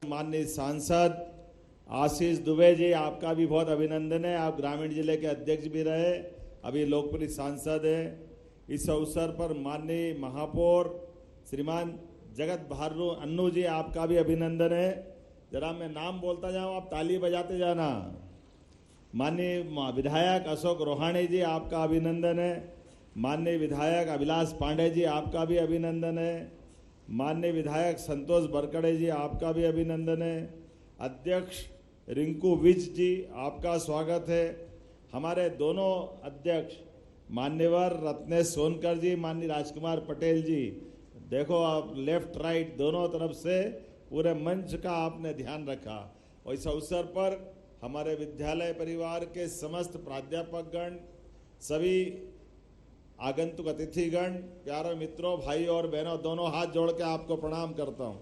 माननीय सांसद आशीष दुबे जी, आपका भी बहुत अभिनंदन है। आप ग्रामीण जिले के अध्यक्ष भी रहे, अभी लोकप्रिय सांसद हैं। इस अवसर पर माननीय महापौर श्रीमान जगत भार्गव अन्नू जी, आपका भी अभिनंदन है। जरा मैं नाम बोलता जाऊं, आप ताली बजाते जाना। माननीय विधायक अशोक रोहाणी जी, आपका अभिनंदन है। माननीय विधायक अभिलाष पांडे जी, आपका भी अभिनंदन है। माननीय विधायक संतोष बरकड़े जी, आपका भी अभिनंदन है। अध्यक्ष रिंकू विज जी, आपका स्वागत है। हमारे दोनों अध्यक्ष मान्यवर रत्नेश सोनकर जी, माननीय राजकुमार पटेल जी, देखो आप लेफ्ट राइट दोनों तरफ से पूरे मंच का आपने ध्यान रखा। और इस अवसर पर हमारे विद्यालय परिवार के समस्त प्राध्यापकगण, सभी आगंतुक अतिथिगण, प्यारे मित्रों, भाई और बहनों, दोनों हाथ जोड़ के आपको प्रणाम करता हूं।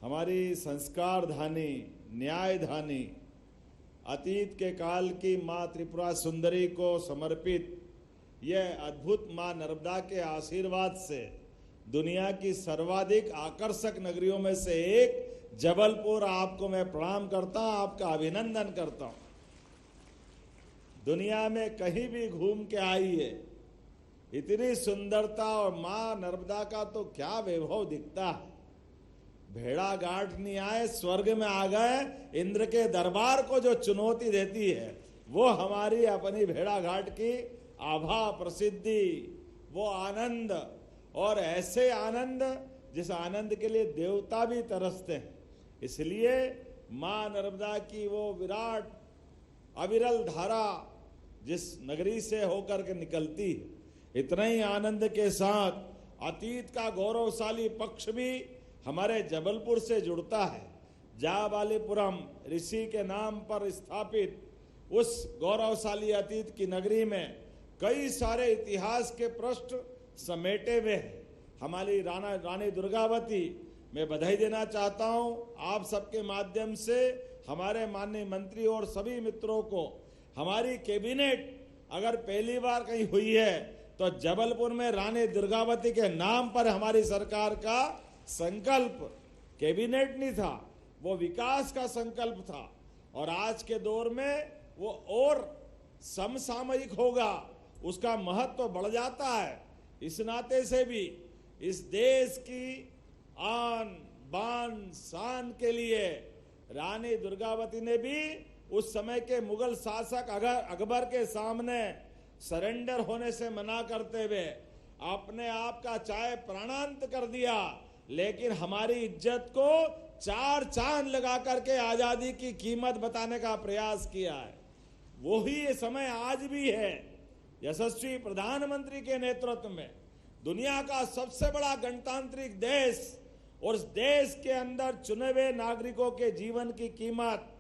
हमारी संस्कार धानी, न्याय धानी, अतीत के काल की मां त्रिपुरा सुंदरी को समर्पित यह अद्भुत मां नर्मदा के आशीर्वाद से दुनिया की सर्वाधिक आकर्षक नगरियों में से एक जबलपुर, आपको मैं प्रणाम करता हूं, आपका अभिनंदन करता हूं। दुनिया में कहीं भी घूम के आइए, इतनी सुंदरता और मां नर्मदा का तो क्या वैभव दिखता है। भेड़ा घाट नहीं आए, स्वर्ग में आ गए। इंद्र के दरबार को जो चुनौती देती है वो हमारी अपनी भेड़ा घाट की आभा, प्रसिद्धि, वो आनंद, और ऐसे आनंद जिस आनंद के लिए देवता भी तरसते हैं। इसलिए मां नर्मदा की वो विराट अविरल धारा जिस नगरी से होकर के निकलती है, इतना ही आनंद के साथ अतीत का गौरवशाली पक्ष भी हमारे जबलपुर से जुड़ता है। जाबालीपुरम ऋषि के नाम पर स्थापित उस गौरवशाली अतीत की नगरी में कई सारे इतिहास के पृष्ठ समेटे हुए हैं। हमारी रानी दुर्गावती, मैं बधाई देना चाहता हूं आप सबके माध्यम से हमारे माननीय मंत्री और सभी मित्रों को। हमारी कैबिनेट अगर पहली बार कहीं हुई है तो जबलपुर में रानी दुर्गावती के नाम पर हमारी सरकार का संकल्प कैबिनेट नहीं था, वो विकास का संकल्प था। और आज के दौर में वो और समसामयिक होगा, उसका महत्व बढ़ जाता है। इस नाते से भी इस देश की आन बान शान के लिए रानी दुर्गावती ने भी उस समय के मुगल शासक अकबर के सामने सरेंडर होने से मना करते हुए अपने आप का चाहे प्राणांत कर दिया, लेकिन हमारी इज्जत को चार चांद लगा करके आजादी की कीमत बताने का प्रयास किया है। वही ये समय आज भी है। यशस्वी प्रधानमंत्री के नेतृत्व में दुनिया का सबसे बड़ा गणतांत्रिक देश, और इस देश के अंदर चुने हुए नागरिकों के जीवन की कीमत,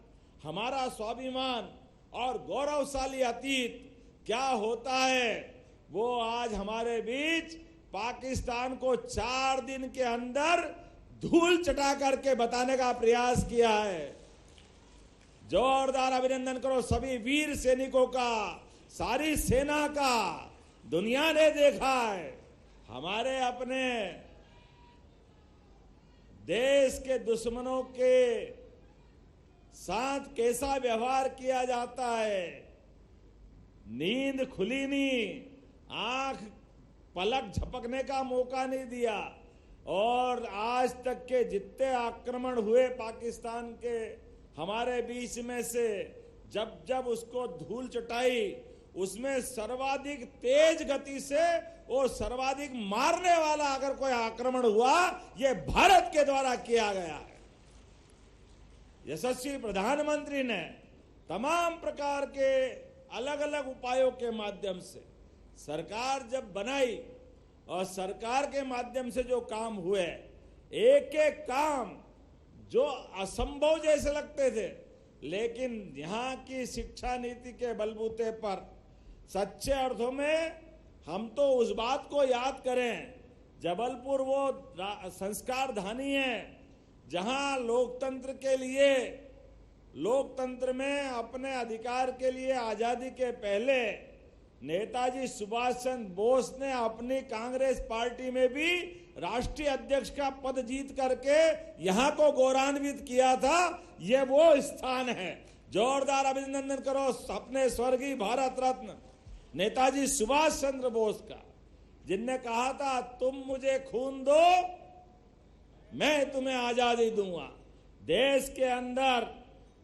हमारा स्वाभिमान और गौरवशाली अतीत क्या होता है, वो आज हमारे बीच पाकिस्तान को 4 दिन के अंदर धूल चटा करके बताने का प्रयास किया है। जोरदार अभिनंदन करो सभी वीर सैनिकों का, सारी सेना का। दुनिया ने देखा है हमारे अपने देश के दुश्मनों के साथ कैसा व्यवहार किया जाता है। नींद खुली नहीं, आंख पलक झपकने का मौका नहीं दिया। और आज तक के जितने आक्रमण हुए पाकिस्तान के हमारे बीच में से, जब जब उसको धूल चटाई, उसमें सर्वाधिक तेज गति से और सर्वाधिक मारने वाला अगर कोई आक्रमण हुआ, यह भारत के द्वारा किया गया है। यशस्वी प्रधानमंत्री ने तमाम प्रकार के अलग अलग उपायों के माध्यम से सरकार जब बनाई और सरकार के माध्यम से जो काम हुए, एक एक काम जो असंभव जैसे लगते थे, लेकिन यहाँ की शिक्षा नीति के बलबूते पर सच्चे अर्थों में हम तो उस बात को याद करें, जबलपुर वो संस्कार धानी है जहां लोकतंत्र के लिए, लोकतंत्र में अपने अधिकार के लिए आजादी के पहले नेताजी सुभाष चंद्र बोस ने अपनी कांग्रेस पार्टी में भी राष्ट्रीय अध्यक्ष का पद जीत करके यहां को गौरवान्वित किया था। ये वो स्थान है। जोरदार अभिनंदन करो अपने स्वर्गीय भारत रत्न नेताजी सुभाष चंद्र बोस का, जिनने कहा था तुम मुझे खून दो, मैं तुम्हें आजादी दूंगा। देश के अंदर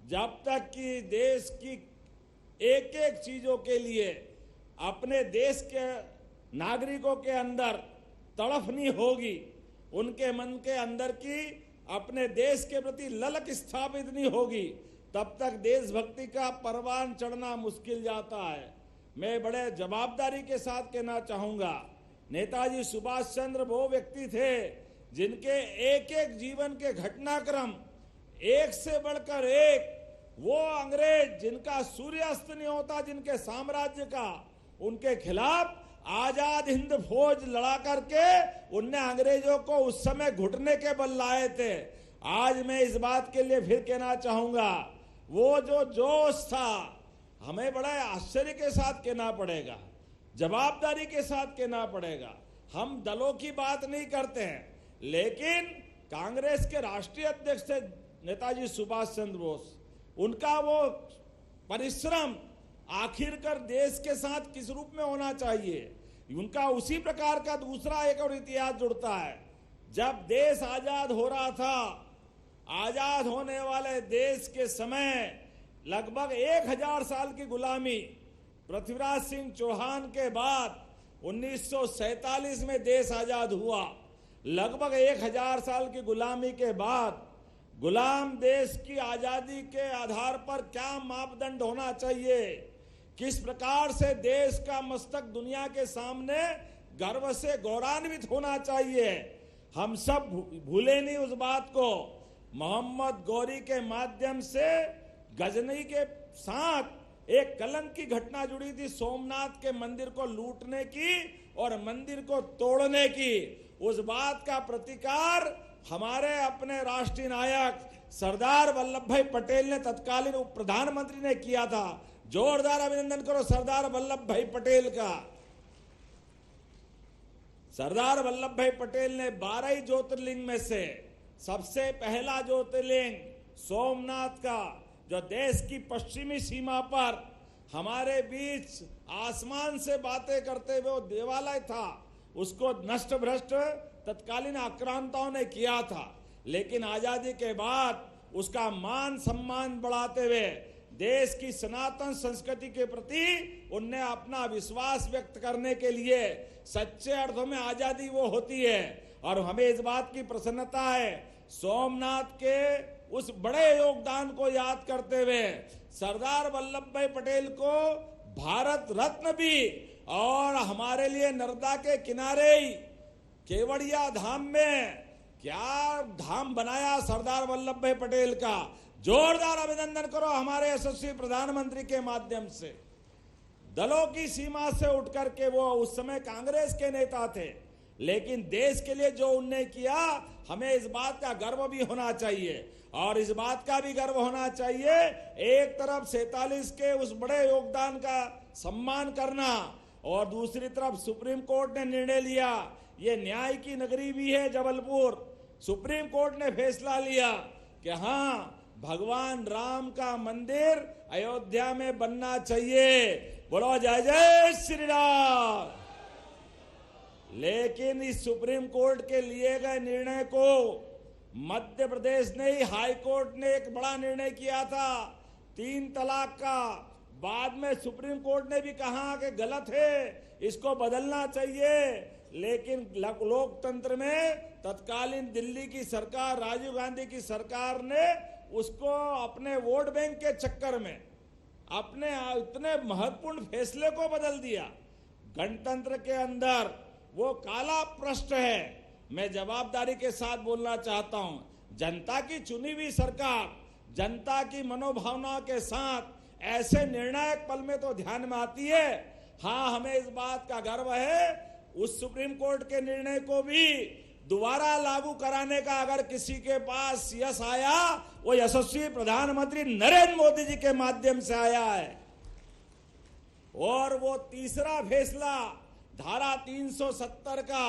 जब तक कि देश की एक एक चीजों के लिए अपने देश के नागरिकों के अंदर तड़फ नहीं होगी, उनके मन के अंदर की अपने देश के प्रति ललक स्थापित नहीं होगी, तब तक देशभक्ति का परवान चढ़ना मुश्किल जाता है। मैं बड़े जवाबदारी के साथ कहना चाहूंगा, नेताजी सुभाष चंद्र वो व्यक्ति थे जिनके एक एक जीवन के घटनाक्रम एक से बढ़कर एक, वो अंग्रेज जिनका सूर्यास्त नहीं होता, जिनके साम्राज्य का, उनके खिलाफ आजाद हिंद फौज लड़ा करके उनने अंग्रेजों को उस समय घुटने के बल लाए थे। आज मैं इस बात के लिए फिर कहना चाहूंगा, वो जो जोश था, हमें बड़ा आश्चर्य के साथ कहना पड़ेगा, जवाबदारी के साथ कहना पड़ेगा। हम दलों की बात नहीं करते हैं, लेकिन कांग्रेस के राष्ट्रीय अध्यक्ष थे नेताजी सुभाष चंद्र बोस, उनका वो परिश्रम आखिरकार देश के साथ किस रूप में होना चाहिए, उनका उसी प्रकार का दूसरा एक और इतिहास जुड़ता है। जब देश आजाद हो रहा था, आजाद होने वाले देश के समय लगभग 1000 साल की गुलामी, पृथ्वीराज सिंह चौहान के बाद 1947 में देश आजाद हुआ। लगभग 1000 साल की गुलामी के बाद गुलाम देश की आजादी के आधार पर क्या मापदंड होना चाहिए, किस प्रकार से देश का मस्तक दुनिया के सामने गर्व से गौरवान्वित होना चाहिए, हम सब भूले नहीं उस बात को। मोहम्मद गौरी के माध्यम से गजनी के साथ एक कलंक की घटना जुड़ी थी, सोमनाथ के मंदिर को लूटने की और मंदिर को तोड़ने की। उस बात का प्रतिकार हमारे अपने राष्ट्रीय नायक सरदार वल्लभ भाई पटेल ने तत्कालीन उप प्रधानमंत्री ने किया था। जोरदार अभिनंदन करो सरदार वल्लभ भाई पटेल का। सरदार वल्लभ भाई पटेल ने 12 ज्योतिर्लिंग में से सबसे पहला ज्योतिर्लिंग सोमनाथ का, जो देश की पश्चिमी सीमा पर हमारे बीच आसमान से बातें करते हुए वो देवालय था, उसको नष्ट भ्रष्ट तत्कालीन आक्रांताओं ने किया था। लेकिन आजादी के बाद उसका मान सम्मान बढ़ाते हुए देश की सनातन संस्कृति के प्रति उनने अपना विश्वास व्यक्त करने के लिए, सच्चे अर्थों में आजादी वो होती है। और हमें इस बात की प्रसन्नता है, सोमनाथ के उस बड़े योगदान को याद करते हुए सरदार वल्लभ भाई पटेल को भारत रत्न भी, और हमारे लिए नर्मदा के किनारे ही केवड़िया धाम में क्या धाम बनाया सरदार वल्लभ भाई पटेल का। जोरदार अभिनंदन करो हमारे यशस्वी प्रधानमंत्री के माध्यम से। दलों की सीमा से उठ करके वो उस समय कांग्रेस के नेता थे, लेकिन देश के लिए जो उनने किया, हमें इस बात का गर्व भी होना चाहिए। और इस बात का भी गर्व होना चाहिए, एक तरफ 47 के उस बड़े योगदान का सम्मान करना, और दूसरी तरफ सुप्रीम कोर्ट ने निर्णय लिया, ये न्याय की नगरी भी है जबलपुर, सुप्रीम कोर्ट ने फैसला लिया कि हाँ, भगवान राम का मंदिर अयोध्या में बनना चाहिए। बोलो जय जय श्री राम। लेकिन इस सुप्रीम कोर्ट के लिए गए निर्णय को मध्य प्रदेश ने ही, हाई कोर्ट ने एक बड़ा निर्णय किया था 3 तलाक का। बाद में सुप्रीम कोर्ट ने भी कहा कि गलत है, इसको बदलना चाहिए। लेकिन लोकतंत्र में तत्कालीन दिल्ली की सरकार, राजीव गांधी की सरकार ने उसको अपने वोट बैंक के चक्कर में अपने इतने महत्वपूर्ण फैसले को बदल दिया। गणतंत्र के अंदर वो काला पृष्ठ है। मैं जवाबदारी के साथ बोलना चाहता हूं, जनता की चुनी हुई सरकार जनता की मनोभावना के साथ ऐसे निर्णायक पल में तो ध्यान में आती है। हाँ, हमें इस बात का गर्व है, उस सुप्रीम कोर्ट के निर्णय को भी दोबारा लागू कराने का अगर किसी के पास यश आया, वो यशस्वी प्रधानमंत्री नरेंद्र मोदी जी के माध्यम से आया है। और वो तीसरा फैसला धारा 370 का,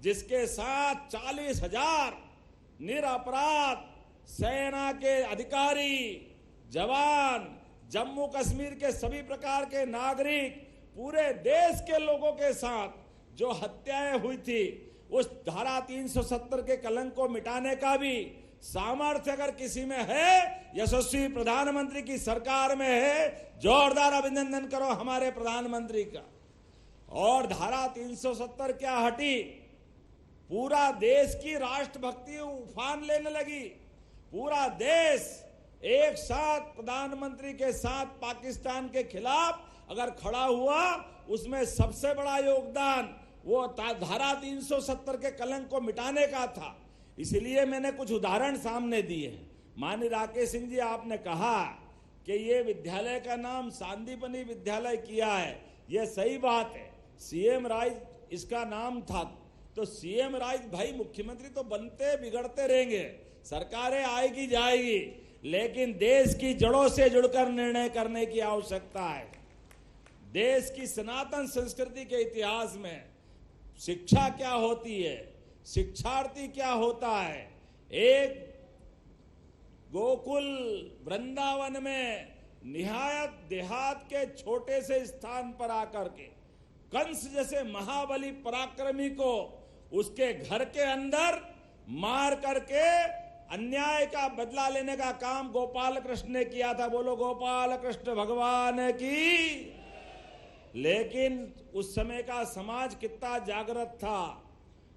जिसके साथ 40,000 निरपराध सेना के अधिकारी, जवान, जम्मू कश्मीर के सभी प्रकार के नागरिक, पूरे देश के लोगों के साथ जो हत्याएं हुई थी, उस धारा 370 के कलंक को मिटाने का भी सामर्थ्य अगर किसी में है, यशस्वी प्रधानमंत्री की सरकार में है। जोरदार अभिनंदन करो हमारे प्रधानमंत्री का। और धारा 370 क्या हटी, पूरा देश की राष्ट्रभक्ति उफान लेने लगी। पूरा देश एक साथ प्रधानमंत्री के साथ पाकिस्तान के खिलाफ अगर खड़ा हुआ, उसमें सबसे बड़ा योगदान वो धारा 370 के कलंक को मिटाने का था। इसलिए मैंने कुछ उदाहरण सामने दिए हैं। माननीय राकेश सिंह जी, आपने कहा कि ये विद्यालय का नाम सांदीपनि विद्यालय किया है, ये सही बात है। सीएम राइज इसका नाम था, तो सीएम राइज भाई, मुख्यमंत्री तो बनते बिगड़ते रहेंगे, सरकारें आएगी जाएगी, लेकिन देश की जड़ों से जुड़कर निर्णय करने की आवश्यकता है। देश की सनातन संस्कृति के इतिहास में शिक्षा क्या होती है, शिक्षार्थी क्या होता है। एक गोकुल वृंदावन में निहायत देहात के छोटे से स्थान पर आकर के कंस जैसे महाबली पराक्रमी को उसके घर के अंदर मार करके अन्याय का बदला लेने का काम गोपाल कृष्ण ने किया था। बोलो गोपाल कृष्ण भगवान की। लेकिन उस समय का समाज कितना जागृत था,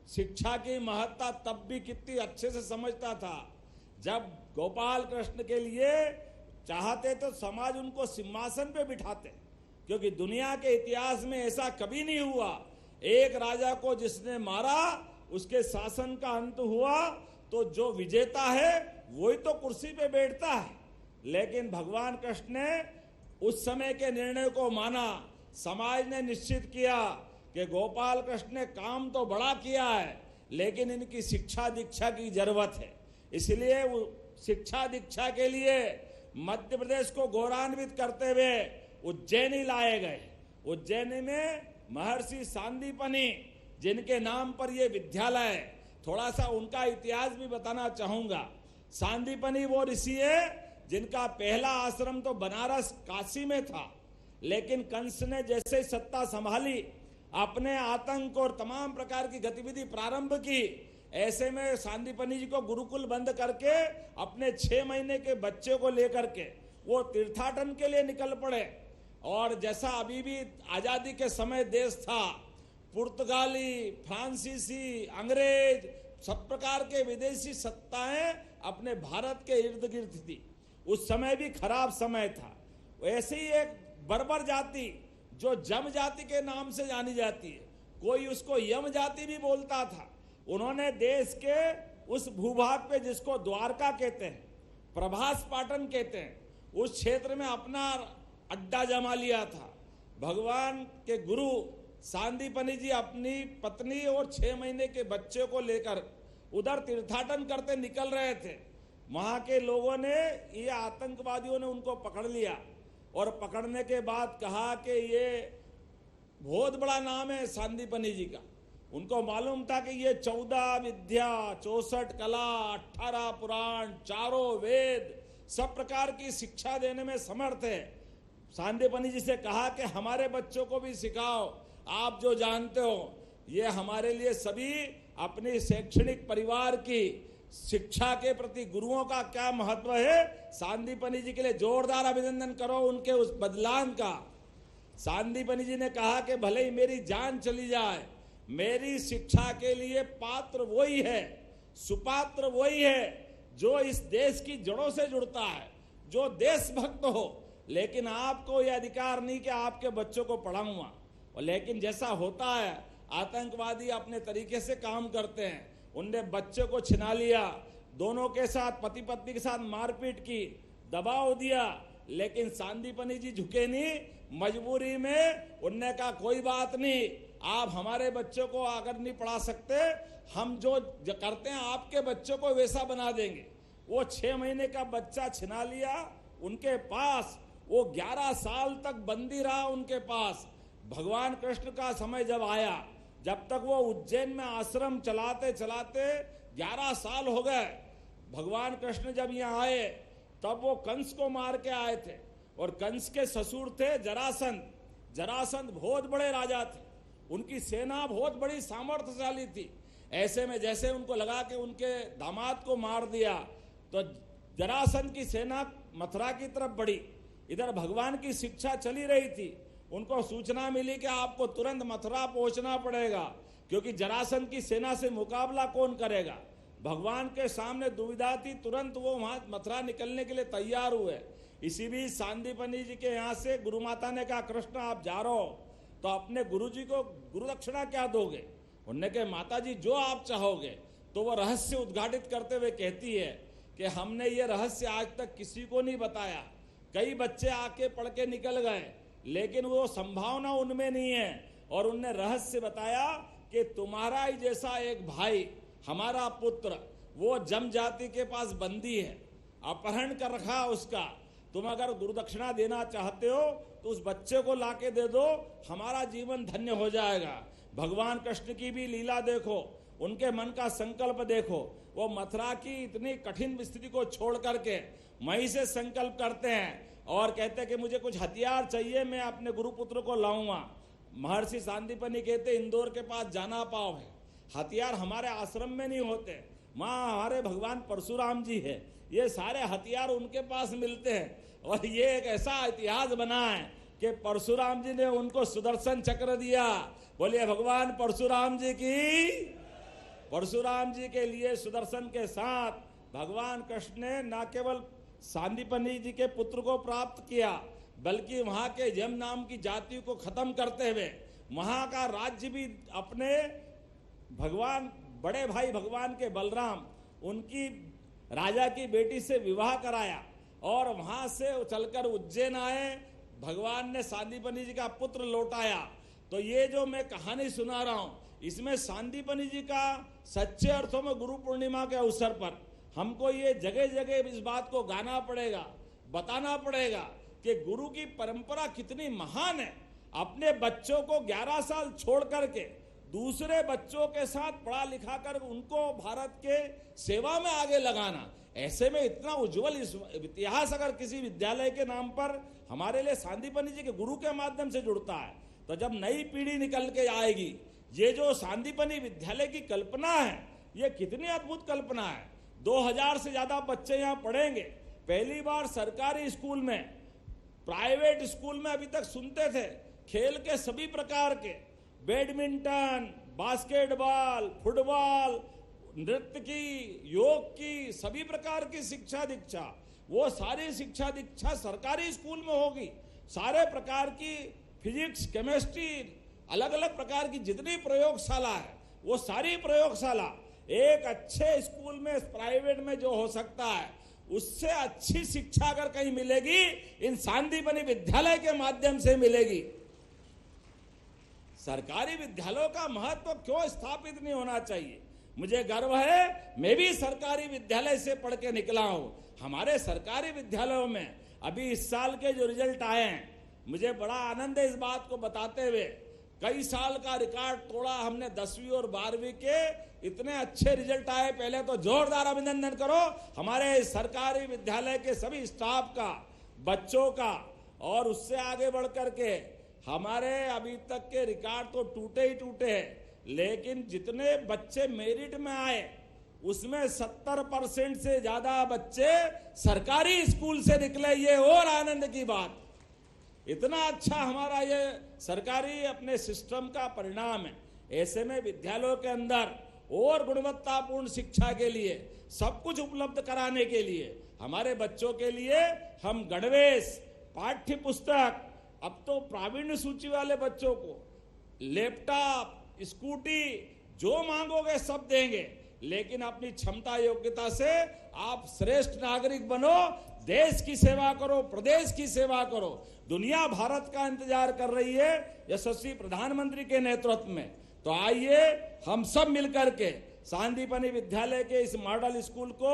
शिक्षा की महत्ता तब भी कितनी अच्छे से समझता था। जब गोपाल कृष्ण के लिए चाहते तो समाज उनको सिंहासन पे बिठाते, क्योंकि दुनिया के इतिहास में ऐसा कभी नहीं हुआ। एक राजा को जिसने मारा, उसके शासन का अंत हुआ, तो जो विजेता है वही तो कुर्सी पे बैठता है। लेकिन भगवान कृष्ण ने उस समय के निर्णय को माना। समाज ने निश्चित किया कि गोपाल कृष्ण ने काम तो बड़ा किया है, लेकिन इनकी शिक्षा दीक्षा की जरूरत है। इसलिए वो शिक्षा दीक्षा के लिए मध्य प्रदेश को गौरवान्वित करते हुए उज्जैनी लाए गए। उज्जैनी में महर्षि सांदीपनि, जिनके नाम पर ये विद्यालय है, थोड़ा सा उनका इतिहास भी बताना चाहूंगा। सांदीपनि वो ऋषि है जिनका पहला आश्रम तो बनारस काशी में था, लेकिन कंस ने जैसे सत्ता संभाली, अपने आतंक और तमाम प्रकार की गतिविधि प्रारंभ की। ऐसे में सांदीपनि जी को गुरुकुल बंद करके अपने 6 महीने के बच्चे को लेकर के वो तीर्थाटन के लिए निकल पड़े। और जैसा अभी भी आजादी के समय देश था, पुर्तगाली, फ्रांसीसी, अंग्रेज, सब प्रकार के विदेशी सत्ताएं अपने भारत के इर्द गिर्द थी। उस समय भी खराब समय था। वैसे ही एक बर्बर जाति जो जम जाति के नाम से जानी जाती है, कोई उसको यम जाति भी बोलता था। उन्होंने देश के उस भूभाग पे, जिसको द्वारका कहते हैं, प्रभास पाटन कहते हैं, उस क्षेत्र में अपना अड्डा जमा लिया था। भगवान के गुरु सांदीपनि जी अपनी पत्नी और 6 महीने के बच्चे को लेकर उधर तीर्थाटन करते निकल रहे थे। वहां के लोगों ने, ये आतंकवादियों ने उनको पकड़ लिया और पकड़ने के बाद कहा कि ये बहुत बड़ा नाम है सांदीपनि जी का। उनको मालूम था कि ये 14 विद्या, 64 कला, 18 पुराण, 4 वेद, सब प्रकार की शिक्षा देने में समर्थ है। सांदीपनि जी से कहा कि हमारे बच्चों को भी सिखाओ, आप जो जानते हो। ये हमारे लिए सभी अपनी शैक्षणिक परिवार की शिक्षा के प्रति गुरुओं का क्या महत्व है। सांदीपनि जी के लिए जोरदार अभिनंदन करो उनके उस बदलाव का। सांदीपनि जी ने कहा कि भले ही मेरी जान चली जाए, मेरी शिक्षा के लिए पात्र वही है, सुपात्र वही है जो इस देश की जड़ों से जुड़ता है, जो देशभक्त हो। लेकिन आपको यह अधिकार नहीं कि आपके बच्चों को पढ़ाऊंगा। और लेकिन जैसा होता है, आतंकवादी अपने तरीके से काम करते हैं। उनने बच्चे को छिना लिया, दोनों के साथ, पति पत्नी के साथ मारपीट की, दबाव दिया, लेकिन सांदीपनि जी झुके नहीं। मजबूरी में उनने कहा कोई बात नहीं, आप हमारे बच्चों को अगर नहीं पढ़ा सकते, हम जो करते हैं आपके बच्चों को वैसा बना देंगे। वो 6 महीने का बच्चा छिना लिया उनके पास, वो 11 साल तक बंदी रहा उनके पास। भगवान कृष्ण का समय जब आया, जब तक वो उज्जैन में आश्रम चलाते चलाते 11 साल हो गए। भगवान कृष्ण जब यहाँ आए तब वो कंस को मार के आए थे, और कंस के ससुर थे जरासंध। जरासंध बहुत बड़े राजा थे, उनकी सेना बहुत बड़ी सामर्थ्यशाली थी। ऐसे में जैसे उनको लगा कि उनके दामाद को मार दिया, तो जरासंध की सेना मथुरा की तरफ बढ़ी। इधर भगवान की शिक्षा चली रही थी, उनको सूचना मिली कि आपको तुरंत मथुरा पहुंचना पड़ेगा, क्योंकि जरासंध की सेना से मुकाबला कौन करेगा। भगवान के सामने दुविधा थी, तुरंत वो वहां मथुरा निकलने के लिए तैयार हुए। इसी बीच सांदीपनि जी के यहाँ से गुरु माता ने कहा, कृष्ण आप जा रहे हो तो अपने गुरु जी को गुरु दक्षिणा क्या दोगे? उन्होंने कहा, माता जी जो आप चाहोगे। तो वो रहस्य उद्घाटित करते हुए कहती है कि हमने ये रहस्य आज तक किसी को नहीं बताया। कई बच्चे आके पढ़ के निकल गए, लेकिन वो संभावना उनमें नहीं है। और उनने रहस्य बताया कि तुम्हारा ही जैसा एक भाई, हमारा पुत्र, वो जम जाति के पास बंदी है, अपहरण कर रखा उसका। तुम अगर गुरुदक्षिणा देना चाहते हो तो उस बच्चे को लाके दे दो, हमारा जीवन धन्य हो जाएगा। भगवान कृष्ण की भी लीला देखो, उनके मन का संकल्प देखो। वो मथुरा की इतनी कठिन स्थिति को छोड़ करके मई से संकल्प करते हैं और कहते हैं कि मुझे कुछ हथियार चाहिए, मैं अपने गुरुपुत्र को लाऊंगा। महर्षि सांदीपनि कहते इंदौर के पास जाना पाव है, हथियार हमारे आश्रम में नहीं होते, वहाँ हमारे भगवान परशुराम जी है, ये सारे हथियार उनके पास मिलते हैं। और ये एक ऐसा इतिहास बना है कि परशुराम जी ने उनको सुदर्शन चक्र दिया। बोलिए भगवान परशुराम जी की। परशुराम जी के लिए सुदर्शन के साथ भगवान कृष्ण ने न केवल सांदीपनि जी के पुत्र को प्राप्त किया, बल्कि वहां के यम नाम की जाति को खत्म करते हुए वहां का राज्य भी अपने भगवान बड़े भाई भगवान के बलराम, उनकी राजा की बेटी से विवाह कराया और वहां से चलकर उज्जैन आए। भगवान ने सांदीपनि जी का पुत्र लौटाया। तो ये जो मैं कहानी सुना रहा हूं, इसमें सांदीपनि जी का सच्चे अर्थों में गुरु पूर्णिमा के अवसर पर हमको ये जगह जगह इस बात को गाना पड़ेगा, बताना पड़ेगा कि गुरु की परंपरा कितनी महान है। अपने बच्चों को 11 साल छोड़ करके दूसरे बच्चों के साथ पढ़ा लिखा कर उनको भारत के सेवा में आगे लगाना, ऐसे में इतना उज्जवल इतिहास अगर किसी विद्यालय के नाम पर हमारे लिए सांदीपनि जी के गुरु के माध्यम से जुड़ता है, तो जब नई पीढ़ी निकल के आएगी, ये जो सांदीपनि विद्यालय की कल्पना है, ये कितनी अद्भुत कल्पना है। 2000 से ज्यादा बच्चे यहाँ पढ़ेंगे। पहली बार सरकारी स्कूल में, प्राइवेट स्कूल में अभी तक सुनते थे खेल के सभी प्रकार के, बैडमिंटन, बास्केटबॉल, फुटबॉल, नृत्य की, योग की, सभी प्रकार की शिक्षा दीक्षा, वो सारी शिक्षा दीक्षा सरकारी स्कूल में होगी। सारे प्रकार की फिजिक्स, केमिस्ट्री, अलग अलग प्रकार की जितनी प्रयोगशाला है, वो सारी प्रयोगशाला एक अच्छे स्कूल में, प्राइवेट में जो हो सकता है, उससे अच्छी शिक्षा अगर कहीं मिलेगी, इन सांदीपनि विद्यालय के माध्यम से मिलेगी। सरकारी विद्यालयों का महत्व क्यों स्थापित नहीं होना चाहिए? मुझे गर्व है, मैं भी सरकारी विद्यालय से पढ़ के निकला हूं। हमारे सरकारी विद्यालयों में अभी इस साल के जो रिजल्ट आए हैं, मुझे बड़ा आनंद है इस बात को बताते हुए। कई साल का रिकॉर्ड तोड़ा हमने 10वीं और 12वीं के, इतने अच्छे रिजल्ट आए। पहले तो जोरदार अभिनंदन करो हमारे सरकारी विद्यालय के सभी स्टाफ का, बच्चों का। और उससे आगे बढ़ करके हमारे अभी तक के रिकॉर्ड तो टूटे ही टूटे हैं, लेकिन जितने बच्चे मेरिट में आए उसमें 70% से ज्यादा बच्चे सरकारी स्कूल से निकले। ये और आनंद की बात। इतना अच्छा हमारा ये सरकारी अपने सिस्टम का परिणाम है। ऐसे में विद्यालयों के अंदर और गुणवत्तापूर्ण शिक्षा के लिए सब कुछ उपलब्ध कराने के लिए हमारे बच्चों के लिए हम गणवेश, पाठ्य पुस्तक, अब तो प्रावीण्य सूची वाले बच्चों को लैपटॉप, स्कूटी, जो मांगोगे सब देंगे। लेकिन अपनी क्षमता योग्यता से आप श्रेष्ठ नागरिक बनो, देश की सेवा करो, प्रदेश की सेवा करो। दुनिया भारत का इंतजार कर रही है यशस्वी प्रधानमंत्री के नेतृत्व में। तो आइए हम सब मिलकर के सांदीपनि विद्यालय के इस मॉडल स्कूल को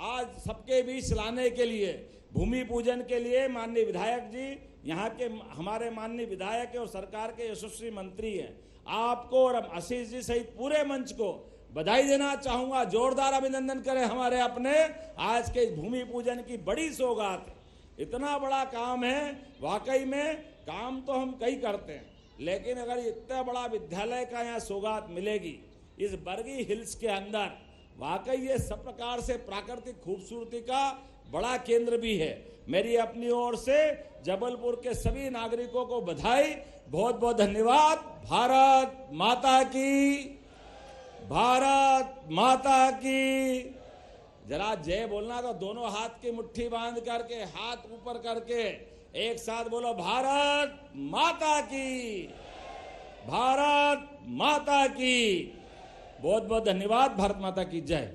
आज सबके बीच लाने के लिए भूमि पूजन के लिए माननीय विधायक जी, यहाँ के हमारे माननीय विधायक और सरकार के यशस्वी मंत्री हैं, आपको और आशीष जी सहित पूरे मंच को बधाई देना चाहूंगा। जोरदार अभिनंदन करें हमारे अपने आज के भूमि पूजन की बड़ी सौगात। इतना बड़ा काम है, वाकई में काम तो हम कई करते हैं, लेकिन अगर इतना बड़ा विद्यालय का यहाँ सौगात मिलेगी इस बरगी हिल्स के अंदर, वाकई ये सब प्रकार से प्राकृतिक खूबसूरती का बड़ा केंद्र भी है। मेरी अपनी ओर से जबलपुर के सभी नागरिकों को बधाई, बहुत बहुत धन्यवाद। भारत माता की, भारत माता की। जरा जय बोलना तो दोनों हाथ की मुट्ठी बांध करके, हाथ ऊपर करके एक साथ बोलो, भारत माता की, भारत माता की। बहुत बहुत धन्यवाद। भारत माता की जय।